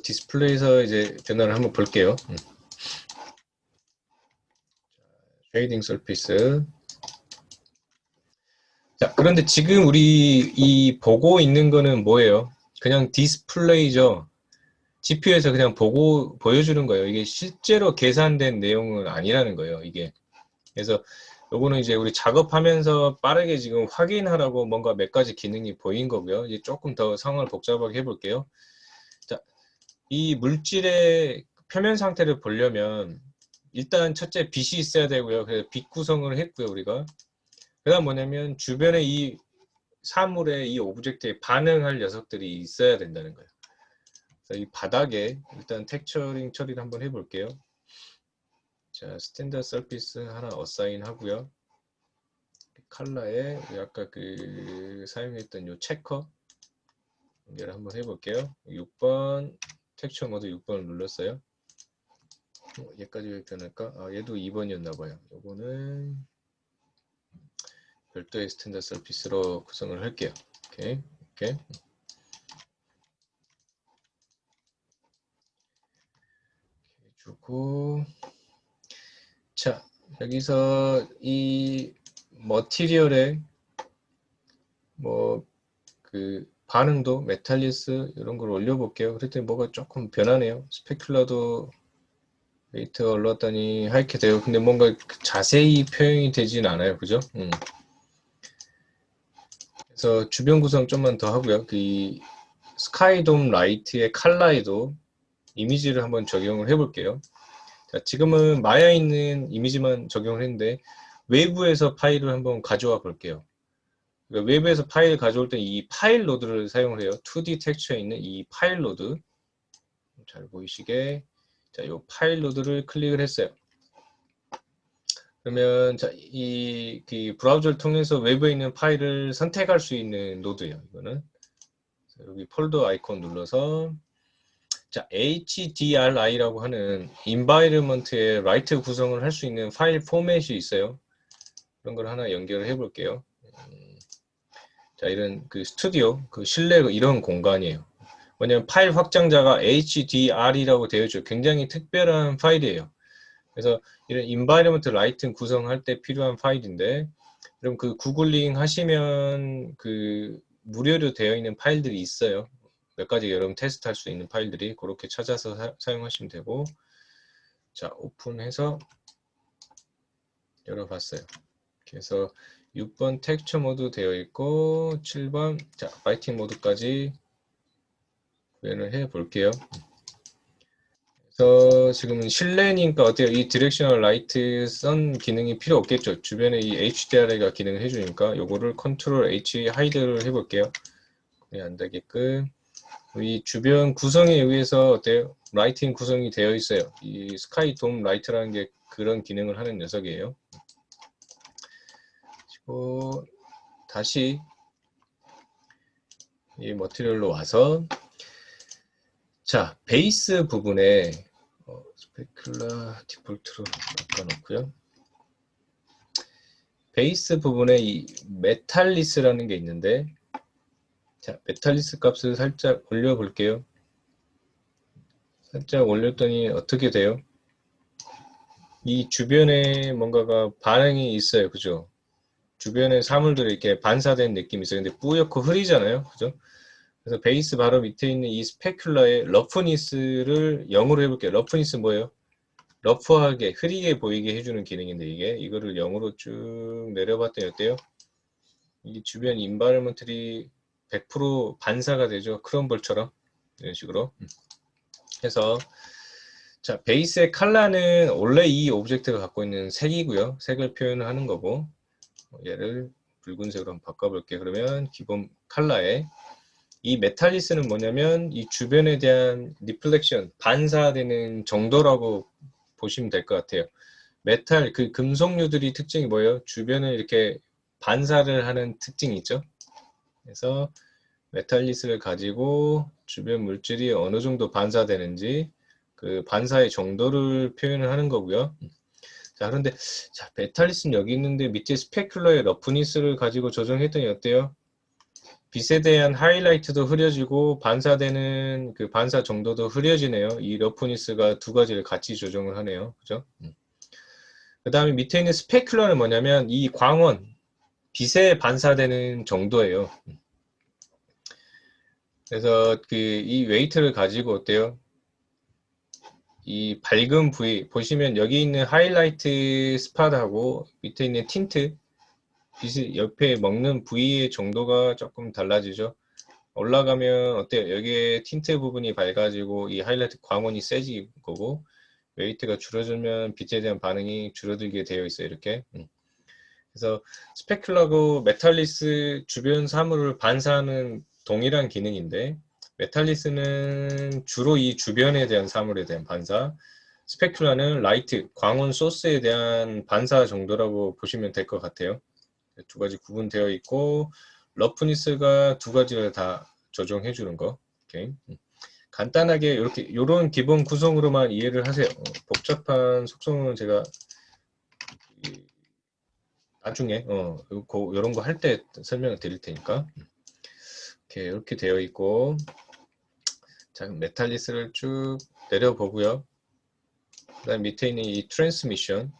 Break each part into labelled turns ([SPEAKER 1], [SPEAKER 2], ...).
[SPEAKER 1] 디스플레이에서 이제 변화를 한번 볼게요. 쉐이딩 서피스. 자, 그런데 지금 우리 이 보고 있는 거는 뭐예요? 그냥 디스플레이죠. GPU에서 그냥 보여주는 거예요. 이게 실제로 계산된 내용은 아니라는 거예요, 이게. 그래서 요거는 이제 우리 작업하면서 빠르게 지금 확인하라고 뭔가 몇 가지 기능이 보인 거고요. 이제 조금 더 상황을 복잡하게 해볼게요. 자, 이 물질의 표면 상태를 보려면 일단 첫째 빛이 있어야 되고요. 그래서 빛 구성을 했고요, 우리가. 그 다음 뭐냐면 주변에 이 사물에 이 오브젝트에 반응할 녀석들이 있어야 된다는 거예요. 그래서 이 바닥에 일단 텍처링 처리를 한번 해볼게요. 자, 스탠더드 서피스 하나 어사인 하고요. 컬러에 아까 그 사용했던 요 체커 연결을 한번 해볼게요. 6번 텍처 모드 6번을 눌렀어요. 얘까지 왜 변할까? 아, 얘도 2번이었나봐요. 요거는 별도의 스탠더드 서피스로 구성을 할게요. 오케이, 오케이. 주고, 자, 여기서 이 머티리얼에 뭐 그 반응도 메탈리스 이런 걸 올려볼게요. 그랬더니 뭐가 조금 변하네요. 스페큘러도 웨이트가 올랐더니 하이게 돼요. 근데 뭔가 자세히 표현이 되진 않아요. 그죠? 그래서 주변 구성 좀만 더 하고요. 그 스카이돔 라이트의 칼라에도 이미지를 한번 적용을 해볼게요. 자, 지금은 마야에 있는 이미지만 적용을 했는데 외부에서 파일을 한번 가져와 볼게요. 그러니까 외부에서 파일 가져올 때 이 파일 로드를 사용을 해요. 2D 텍스처에 있는 이 파일 로드 잘 보이시게 자, 이 파일 로드를 클릭을 했어요. 그러면 자, 그 브라우저를 통해서 외부에 있는 파일을 선택할 수 있는 노드예요. 이거는 여기 폴더 아이콘 눌러서 자, HDRI라고 하는 environment의 라이트 구성을 할 수 있는 파일 포맷이 있어요. 그런 걸 하나 연결을 해볼게요. 자, 이런 그 스튜디오, 그 실내 이런 공간이에요. 왜냐면 파일 확장자가 HDR이라고 되어 있죠. 굉장히 특별한 파일이에요. 그래서 이런 environment 라이트 구성할 때 필요한 파일인데, 그럼 그 구글링 하시면 그 무료로 되어 있는 파일들이 있어요. 몇 가지 여러분 테스트할 수 있는 파일들이 그렇게 찾아서 사용하시면 되고, 자, 오픈해서 열어봤어요. 그래서 6번 텍스처 모드 되어 있고 7번 자 라이팅 모드까지 구현을 해 볼게요. 그래서 지금은 실내니까 어때요? 이 디렉셔널 라이트 선 기능이 필요 없겠죠. 주변에 이 HDRI가 기능을 해주니까 요거를 컨트롤 H 하이드를 해볼게요. 안 되게끔 이 주변 구성에 의해서 어때요? 라이팅 구성이 되어 있어요. 이 스카이 돔 라이트라는 게 그런 기능을 하는 녀석이에요. 그리고 다시 이 머티리얼로 와서 자 베이스 부분에 스페큘라 디폴트로 바꿔놓고요. 베이스 부분에 이 메탈리스라는 게 있는데 자 메탈리스 값을 살짝 올려 볼게요. 살짝 올렸더니 어떻게 돼요? 이 주변에 뭔가가 반응이 있어요. 그죠? 주변에 사물들이 이렇게 반사된 느낌이 있어요. 근데 뿌옇고 흐리잖아요. 그죠? 그래서 베이스 바로 밑에 있는 이 스페큘라의 러프니스를 0으로 해볼게요. 러프니스 뭐예요? 러프하게 흐리게 보이게 해주는 기능인데 이거를 0으로 쭉 내려봤더니 어때요? 이 주변 인바이러먼트리 100% 반사가 되죠. 크롬볼처럼 이런 식으로 해서 자 베이스의 컬러는 원래 이 오브젝트가 갖고 있는 색이고요. 색을 표현하는 거고 얘를 붉은색으로 한번 바꿔볼게요. 그러면 기본 컬러에 이 메탈리스는 뭐냐면 이 주변에 대한 리플렉션 반사되는 정도라고 보시면 될 것 같아요. 메탈 그 금속류들이 특징이 뭐예요? 주변을 이렇게 반사를 하는 특징이 있죠. 그래서 메탈리스를 가지고 주변 물질이 어느 정도 반사되는지 그 반사의 정도를 표현을 하는 거고요. 자, 그런데 자, 메탈리스는 여기 있는데 밑에 스페큘러의 러프니스를 가지고 조정했더니 어때요? 빛에 대한 하이라이트도 흐려지고 반사되는 그 반사 정도도 흐려지네요. 이 러프니스가 두 가지를 같이 조정을 하네요. 그죠? 그 다음에 밑에 있는 스페큘러는 뭐냐면 이 광원, 빛에 반사되는 정도예요. 그래서 그 이 웨이트를 가지고 어때요? 이 밝은 부위 보시면 여기 있는 하이라이트 스팟하고 밑에 있는 틴트 빛이 옆에 먹는 부위의 정도가 조금 달라지죠. 올라가면 어때요? 여기에 틴트 부분이 밝아지고 이 하이라이트 광원이 세질 거고 웨이트가 줄어들면 빛에 대한 반응이 줄어들게 되어 있어요. 이렇게. 그래서 스페큘러하고 메탈리스 주변 사물을 반사하는 동일한 기능인데 메탈리스는 주로 이 주변에 대한 사물에 대한 반사, 스페큘라는 라이트, 광원 소스에 대한 반사 정도라고 보시면 될 것 같아요. 두 가지 구분되어 있고 러프니스가 두 가지를 다 조정해 주는 거. 오케이. 간단하게 이렇게 이런 기본 구성으로만 이해를 하세요. 복잡한 속성은 제가 나중에 이런 거 할 때 설명을 드릴 테니까. 이렇게 되어 있고 자, 메탈리스를 쭉 내려보고요. 그다음 밑에 있는 이 트랜스미션은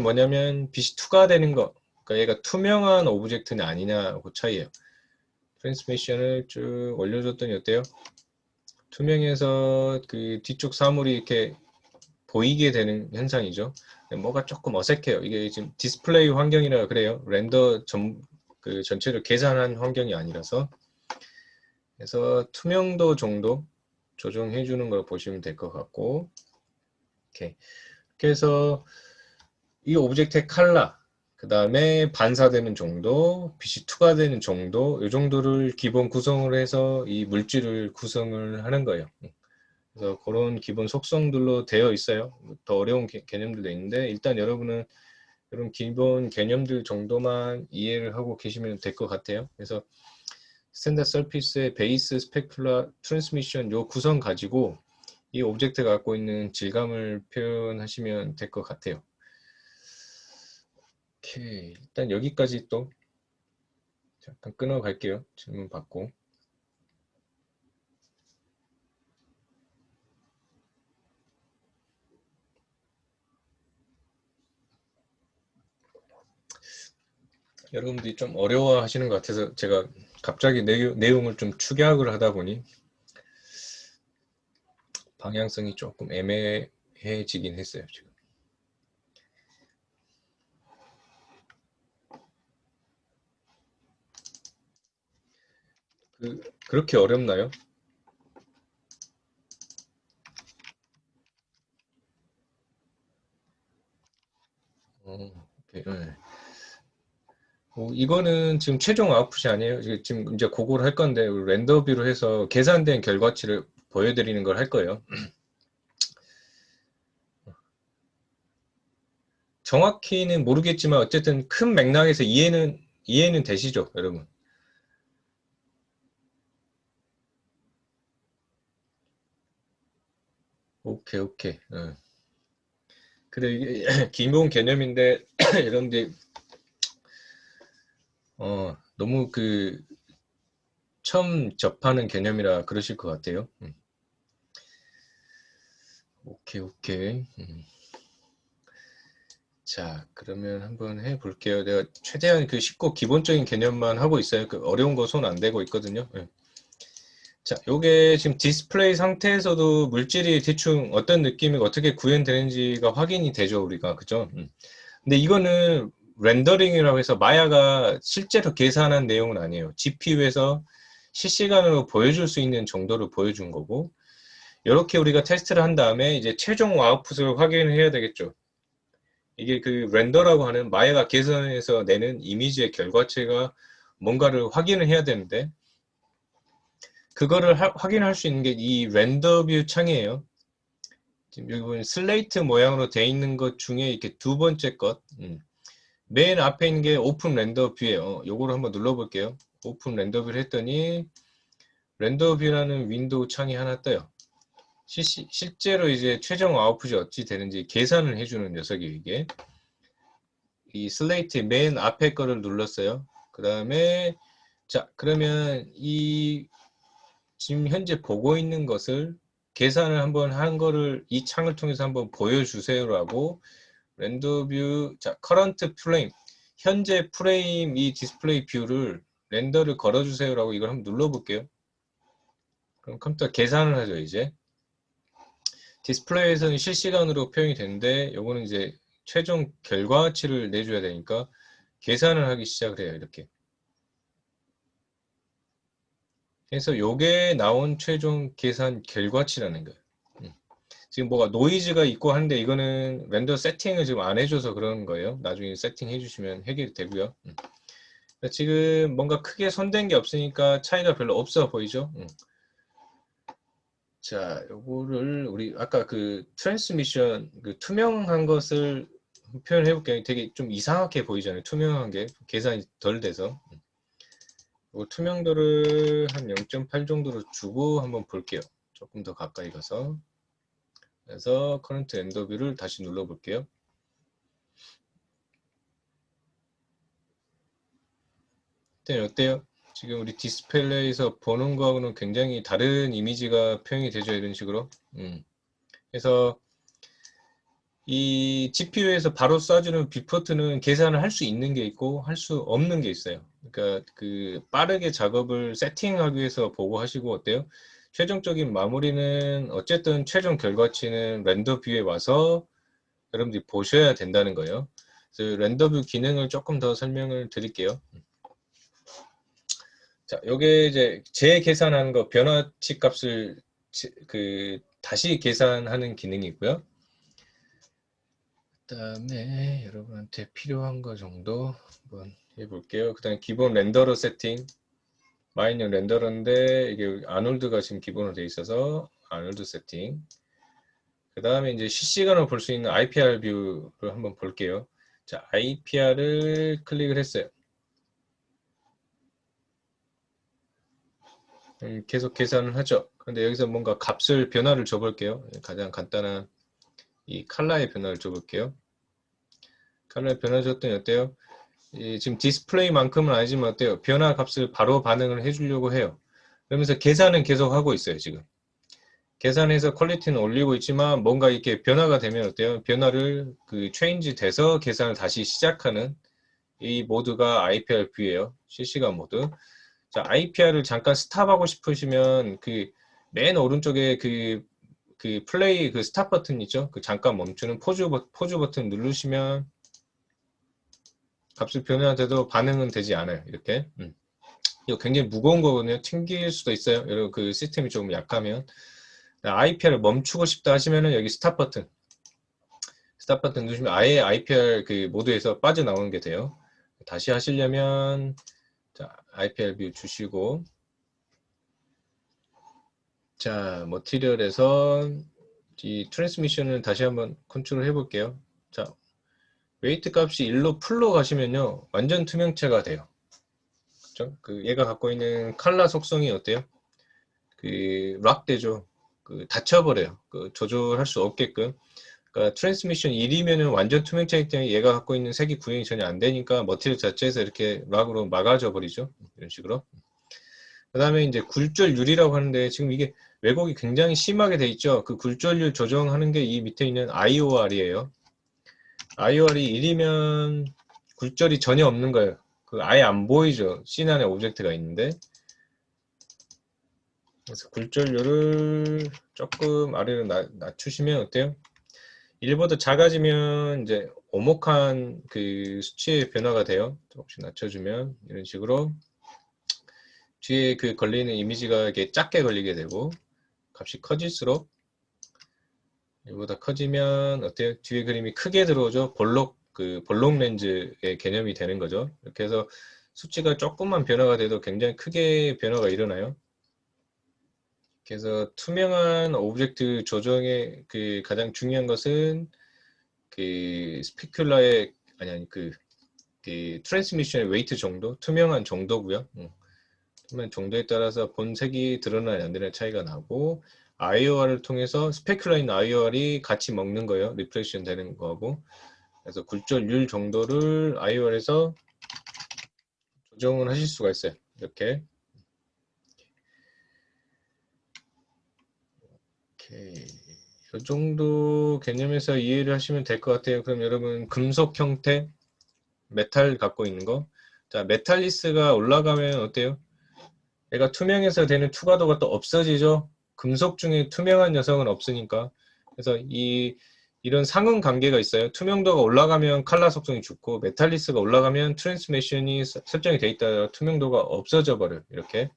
[SPEAKER 1] 뭐냐면 빛이 투과되는 거. 그러니까 얘가 투명한 오브젝트는 아니냐 그 차이예요. 트랜스미션을 쭉 올려줬더니 어때요? 투명해서 그 뒤쪽 사물이 이렇게 보이게 되는 현상이죠. 뭐가 조금 어색해요. 이게 지금 디스플레이 환경이라 그래요. 렌더 그 전체를 계산한 환경이 아니라서. 그래서 투명도 정도 조정해 주는 걸 보시면 될 것 같고. 이렇게 해서 이 오브젝트의 컬러, 그 다음에 반사되는 정도, 빛이 투과되는 정도, 이 정도를 기본 구성을 해서 이 물질을 구성을 하는 거예요. 그래서 그런 기본 속성들로 되어 있어요. 더 어려운 개념들도 있는데 일단 여러분은 이런 기본 개념들 정도만 이해를 하고 계시면 될 것 같아요. 그래서 스탠다드 서피스의 베이스, 스페큘라, 트랜스미션 요 구성 가지고 이 오브젝트가 갖고 있는 질감을 표현하시면 될 것 같아요. 오케이. 일단 여기까지 또 잠깐 끊어 갈게요. 질문 받고. 여러분들이 좀 어려워 하시는 것 같아서 제가 갑자기 내용을 좀 축약을 하다 보니 방향성이 조금 애매해지긴 했어요, 지금. 그렇게 어렵나요? 오케이, 네. 이거는 지금 최종 아웃풋이 아니에요. 지금 이제 그걸 할 건데 렌더뷰로 해서 계산된 결과치를 보여드리는 걸 할 거예요. 정확히는 모르겠지만 어쨌든 큰 맥락에서 이해는 되시죠, 여러분? 오케이. 그래 이게 기본 개념인데 여러분들 너무 처음 접하는 개념이라 그러실 것 같아요. 오케이. 자, 그러면 한번 해볼게요. 내가 최대한 쉽고 기본적인 개념만 하고 있어요. 어려운 거 손 안 대고 있거든요. 자, 요게 지금 디스플레이 상태에서도 물질이 대충 어떤 느낌이고 어떻게 구현되는지가 확인이 되죠, 우리가. 그죠? 근데 이거는 렌더링이라고 해서 마야가 실제로 계산한 내용은 아니에요. GPU에서 실시간으로 보여줄 수 있는 정도를 보여준 거고, 이렇게 우리가 테스트를 한 다음에 이제 최종 아웃풋을 확인을 해야 되겠죠. 이게 렌더라고 하는 마야가 계산해서 내는 이미지의 결과체가 뭔가를 확인을 해야 되는데, 그거를 확인할 수 있는 게 이 렌더 뷰 창이에요. 지금 여기 보면 슬레이트 모양으로 되어 있는 것 중에 이렇게 두 번째 것, 맨 앞에 있는 게 오픈 렌더 뷰예요. 요거를 한번 눌러볼게요. 오픈 렌더 뷰를 했더니 렌더 뷰라는 윈도우 창이 하나 떠요. 실제로 이제 최종 아웃풋이 어찌 되는지 계산을 해주는 녀석이에요. 이게 이 슬레이트 맨 앞에 거를 눌렀어요. 그 다음에 자, 그러면 이 지금 현재 보고 있는 것을 계산을 한번 한 거를 이 창을 통해서 한번 보여주세요라고 렌더뷰, 자, 커런트 프레임, 현재 프레임 이 디스플레이 뷰를 렌더를 걸어주세요라고 이걸 한번 눌러볼게요. 그럼 컴퓨터 계산을 하죠, 이제. 디스플레이에서는 실시간으로 표현이 되는데, 요거는 이제 최종 결과치를 내줘야 되니까 계산을 하기 시작을 해요, 이렇게. 그래서 요게 나온 최종 계산 결과치라는 거예요. 지금 뭐가 노이즈가 있고 하는데 이거는 렌더 세팅을 지금 안 해줘서 그런 거예요. 나중에 세팅 해주시면 해결이 되고요. 지금 뭔가 크게 손댄 게 없으니까 차이가 별로 없어 보이죠? 자, 요거를 우리 아까 그 트랜스미션 그 투명한 것을 표현해 볼게요. 되게 좀 이상하게 보이잖아요. 투명한 게 계산이 덜 돼서. 요 투명도를 한 0.8 정도로 주고 한번 볼게요. 조금 더 가까이 가서. 그래서 커런트 엔더뷰를 다시 눌러 볼게요. 네, 어때요? 지금 우리 디스플레이에서 보는 거하고는 굉장히 다른 이미지가 표현이 되죠, 이런 식으로. 그래서 이 GPU에서 바로 쏴주는 뷰포트는 계산을 할 수 있는 게 있고 할 수 없는 게 있어요. 그러니까 그 빠르게 작업을 세팅하기 위해서 보고 하시고 어때요? 최종적인 마무리는 어쨌든 최종 결과치는 렌더 뷰에 와서 여러분들이 보셔야 된다는 거예요. 그래서 렌더 뷰 기능을 조금 더 설명을 드릴게요. 자, 요게 이제 재계산하는 거 변화치 값을 다시 계산하는 기능이 있고요. 그다음에 여러분한테 필요한 거 정도 한번 해볼게요. 그다음에 기본 렌더러 세팅, 마이너 렌더러인데 이게 아놀드가 지금 기본으로 되어 있어서 아놀드 세팅. 그다음에 이제 실시간으로 볼 수 있는 IPR 뷰를 한번 볼게요. 자, IPR을 클릭을 했어요. 계속 계산을 하죠. 그런데 여기서 뭔가 값을 변화를 줘볼게요. 가장 간단한 이 컬러의 변화를 줘볼게요. 컬러의 변화 줬더니 어때요? 지금 디스플레이만큼은 아니지만 어때요? 변화 값을 바로 반응을 해주려고 해요. 그러면서 계산은 계속 하고 있어요, 지금. 계산해서 퀄리티는 올리고 있지만 뭔가 이렇게 변화가 되면 어때요? 변화를 그 체인지 돼서 계산을 다시 시작하는 이 모드가 IPR 뷰예요. 실시간 모드. 자, IPR을 잠깐 스탑하고 싶으시면 그 맨 오른쪽에 그 플레이 그 스탑 버튼 있죠? 그 잠깐 멈추는 포즈 버튼 누르시면 값을 변화돼도 반응은 되지 않아요. 이렇게. 이거 굉장히 무거운 거거든요. 튕길 수도 있어요. 여러분 그 시스템이 조금 약하면. IPR을 멈추고 싶다 하시면은 여기 스탑 버튼 누르시면 아예 IPR 그 모드에서 빠져나오는 게 돼요. 다시 하시려면 자, IPR 뷰 주시고 자, 머티리얼에서 이 트랜스미션을 다시 한번 컨트롤 해볼게요. 자, 웨이트 값이 1로 풀로 가시면요. 완전 투명체가 돼요. 그죠? 그 얘가 갖고 있는 칼라 속성이 어때요? 그 락되죠. 그 닫혀버려요. 그 조절할 수 없게끔. 그러니까 트랜스미션 1이면은 완전 투명체이기 때문에 얘가 갖고 있는 색이 구현이 전혀 안 되니까 머티리얼 자체에서 이렇게 락으로 막아져 버리죠. 이런 식으로. 그 다음에 이제 굴절율이라고 하는데 지금 이게 왜곡이 굉장히 심하게 돼 있죠. 그 굴절율 조정하는 게 이 밑에 있는 IOR이에요. IOR이 1이면 굴절이 전혀 없는 거예요. 그 아예 안 보이죠. 씬 안에 오브젝트가 있는데. 그래서 굴절율을 조금 아래로 낮추시면 어때요? 1보다 작아지면 이제 오목한 그 수치의 변화가 돼요. 조금씩 낮춰주면 이런 식으로 뒤에 그 걸리는 이미지가 이렇게 작게 걸리게 되고 값이 커질수록 이보다 커지면 어때요? 뒤에 그림이 크게 들어오죠. 볼록 렌즈의 개념이 되는 거죠. 이렇게 해서 수치가 조금만 변화가 돼도 굉장히 크게 변화가 일어나요. 그래서 투명한 오브젝트 조정의 그 가장 중요한 것은 그 스페큘라의 아니 그 트랜스미션의 웨이트 정도, 투명한 정도고요. 투명한 정도에 따라서 본색이 드러나냐 안 드러나냐 차이가 나고 IOR을 통해서 스페큘라인 IOR이 같이 먹는 거예요. 리플렉션 되는 거고. 그래서 굴절율 정도를 IOR에서 조정을 하실 수가 있어요. 이렇게. 오케이. 이 정도 개념에서 이해를 하시면 될 것 같아요. 그럼 여러분 금속 형태 메탈 갖고 있는 거. 자, 메탈리스가 올라가면 어때요? 얘가 투명해서 되는 투과도가 또 없어지죠. 금속 중에 투명한 녀석은 없으니까. 그래서 이런 상응 관계가 있어요. 투명도가 올라가면 칼라 속성이 죽고 메탈리스가 올라가면 트랜스미션이 설정이 돼 있다. 투명도가 없어져 버려요. 이렇게.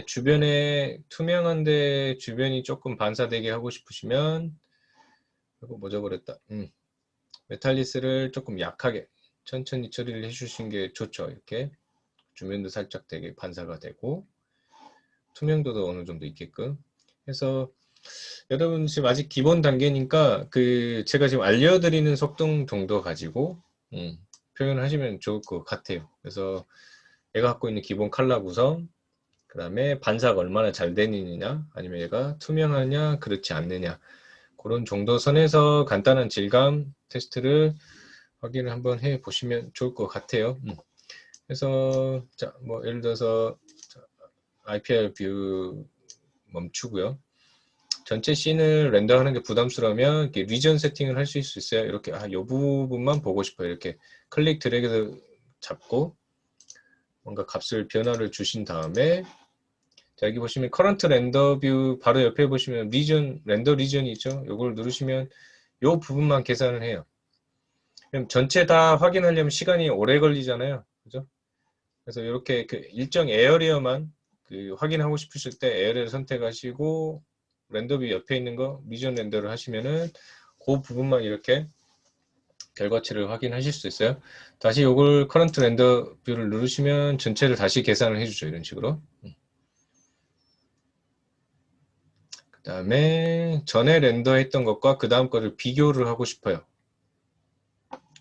[SPEAKER 1] 주변에 투명한데 주변이 조금 반사되게 하고 싶으시면 이거 뭐 져버렸다. 메탈리스를 조금 약하게 천천히 처리를 해주신 게 좋죠. 이렇게 주변도 살짝 되게 반사가 되고 투명도도 어느 정도 있게끔 해서 여러분 지금 아직 기본 단계니까 그 제가 지금 알려드리는 속동 정도 가지고 표현하시면 좋을 것 같아요. 그래서 얘가 갖고 있는 기본 컬러 구성, 그 다음에 반사가 얼마나 잘 되느냐, 아니면 얘가 투명하냐, 그렇지 않느냐, 그런 정도 선에서 간단한 질감 테스트를 확인을 한번 해 보시면 좋을 것 같아요. 그래서 자, 뭐 예를 들어서 IPR 뷰 멈추고요. 전체 씬을 렌더하는 게 부담스러우면 이렇게 리전 세팅을 할 수 있어요. 이렇게 이 부분만 보고 싶어요. 이렇게 클릭 드래그 잡고 뭔가 값을 변화를 주신 다음에 자, 여기 보시면 커런트 렌더 뷰 바로 옆에 보시면 리전 렌더 리전이 있죠. 이걸 누르시면 이 부분만 계산을 해요. 그럼 전체 다 확인하려면 시간이 오래 걸리잖아요. 그죠? 그래서 이렇게 그 일정 에어리어만 그 확인하고 싶으실 때 에어리어를 선택하시고 렌더뷰 옆에 있는 거 리전 렌더를 하시면은 그 부분만 이렇게 결과치를 확인하실 수 있어요. 다시 이걸 커런트 렌더 뷰를 누르시면 전체를 다시 계산을 해주죠. 이런 식으로. 그 다음에 전에 렌더했던 것과 그 다음 거를 비교를 하고 싶어요.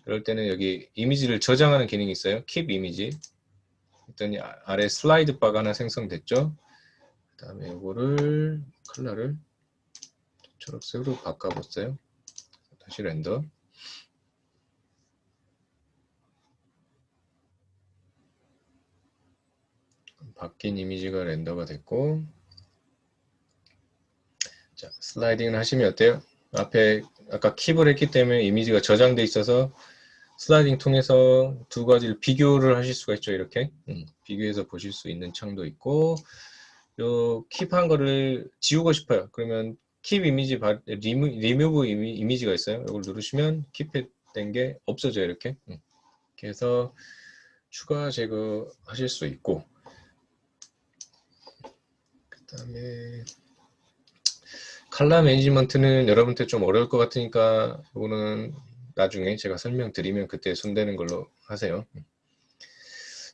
[SPEAKER 1] 그럴 때는 여기 이미지를 저장하는 기능이 있어요. Keep 이미지. 했더니 아래 슬라이드 바가 하나 생성됐죠. 그 다음에 이거를 컬러를 초록색으로 바꿔봤어요. 다시 렌더. 바뀐 이미지가 렌더가 됐고, 자, 슬라이딩을 하시면 어때요? 앞에 아까 킵을 했기 때문에 이미지가 저장돼 있어서 슬라이딩 통해서 두 가지를 비교를 하실 수가 있죠. 이렇게 비교해서 보실 수 있는 창도 있고, 요 킵한 거를 지우고 싶어요. 그러면 킵 이미지 리무브 이미지가 있어요. 이걸 누르시면 킵된 게 없어져요. 이렇게. 이렇게 해서 추가 제거하실 수 있고, 그 다음에 컬러 매니지먼트는 여러분한테 좀 어려울 것 같으니까 이거는 나중에 제가 설명드리면 그때 손대는 걸로 하세요.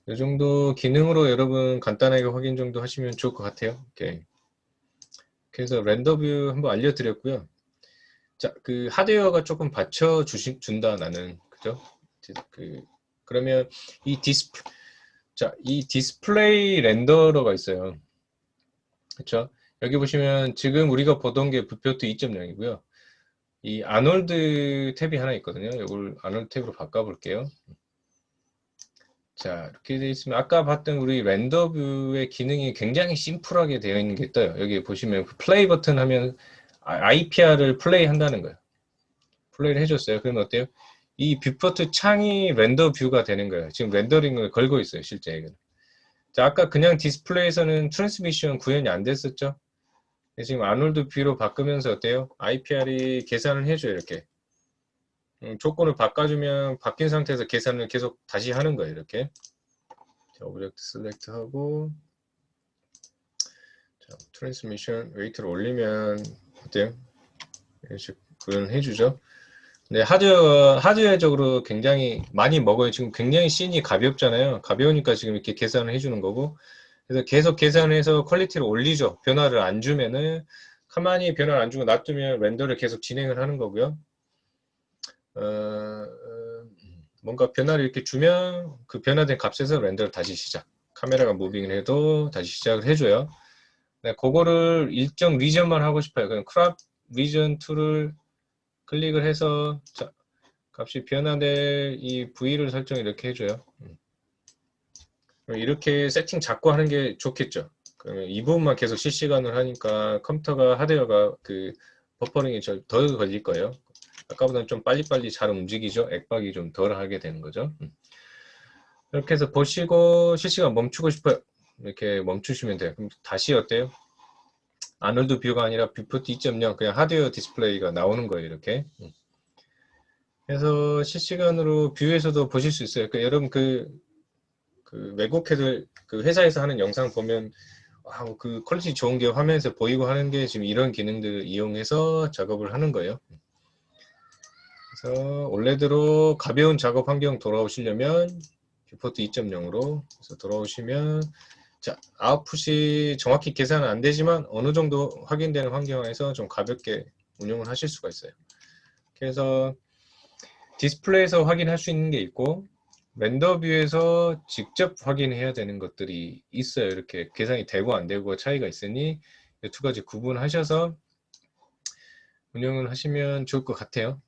[SPEAKER 1] 이 정도 기능으로 여러분 간단하게 확인 정도 하시면 좋을 것 같아요. 오케이. 그래서 렌더뷰 한번 알려드렸고요. 자, 그 하드웨어가 조금 받쳐준다 나는 그죠? 그러면 이 디스플레이 렌더러가 있어요. 그렇죠? 여기 보시면 지금 우리가 보던 게 부표트 2.0이고요. 이 아놀드 탭이 하나 있거든요. 이걸 아놀드 탭으로 바꿔볼게요. 자, 이렇게 되어 있으면 아까 봤던 우리 렌더뷰의 기능이 굉장히 심플하게 되어 있는 게 떠요. 여기 보시면 플레이 버튼 하면 IPR을 플레이 한다는 거예요. 플레이를 해줬어요. 그러면 어때요? 이 뷰포트 창이 렌더 뷰가 되는 거예요. 지금 렌더링을 걸고 있어요. 실제. 자, 아까 그냥 디스플레이에서는 트랜스미션 구현이 안 됐었죠? 지금 아놀드 뷰로 바꾸면서 어때요? IPR이 계산을 해줘요. 이렇게. 조건을 바꿔주면 바뀐 상태에서 계산을 계속 다시 하는 거예요. 이렇게. 자, 오브젝트 셀렉트 하고 자, 트랜스미션 웨이트를 올리면 어때요? 이런 식으로 구현을 해주죠. 근데 하드웨어적으로 굉장히 많이 먹어요. 지금 굉장히 씬이 가볍잖아요. 가벼우니까 지금 이렇게 계산을 해주는 거고. 그래서 계속 계산해서 퀄리티를 올리죠. 변화를 안 주면은 가만히 변화를 안 주고 놔두면 렌더를 계속 진행을 하는 거고요. 뭔가 변화를 이렇게 주면 그 변화된 값에서 렌더를 다시 시작. 카메라가 무빙을 해도 다시 시작을 해줘요. 네, 그거를 일정 리전만 하고 싶어요. 그럼 크롭 리전 툴을 클릭을 해서 자, 값이 변화될 이 V를 설정 이렇게 해줘요. 이렇게 세팅 잡고 하는 게 좋겠죠. 그러면 이 부분만 계속 실시간으로 하니까 컴퓨터가 하드웨어가 그 버퍼링이 덜 걸릴 거예요. 아까보다는 좀 빨리빨리 잘 움직이죠. 액박이 좀 덜 하게 되는 거죠. 이렇게 해서 보시고 실시간 멈추고 싶어요. 이렇게 멈추시면 돼요. 그럼 다시 어때요? 아놀드 뷰가 아니라 뷰포트 2.0 그냥 하드웨어 디스플레이가 나오는 거예요. 이렇게. 그래서 실시간으로 뷰에서도 보실 수 있어요. 여러분 그 외국 애들 그 회사에서 하는 영상 보면 그 퀄리티 좋은 게 화면에서 보이고 하는 게 지금 이런 기능들을 이용해서 작업을 하는 거예요. 그래서 원래대로 가벼운 작업 환경 돌아오시려면 뷰포트 2.0으로 돌아오시면 자, 아웃풋이 정확히 계산은 안 되지만 어느 정도 확인되는 환경에서 좀 가볍게 운영을 하실 수가 있어요. 그래서 디스플레이에서 확인할 수 있는 게 있고 렌더 뷰에서 직접 확인해야 되는 것들이 있어요. 이렇게 계산이 되고 안 되고 차이가 있으니 이 두 가지 구분하셔서 운영을 하시면 좋을 것 같아요.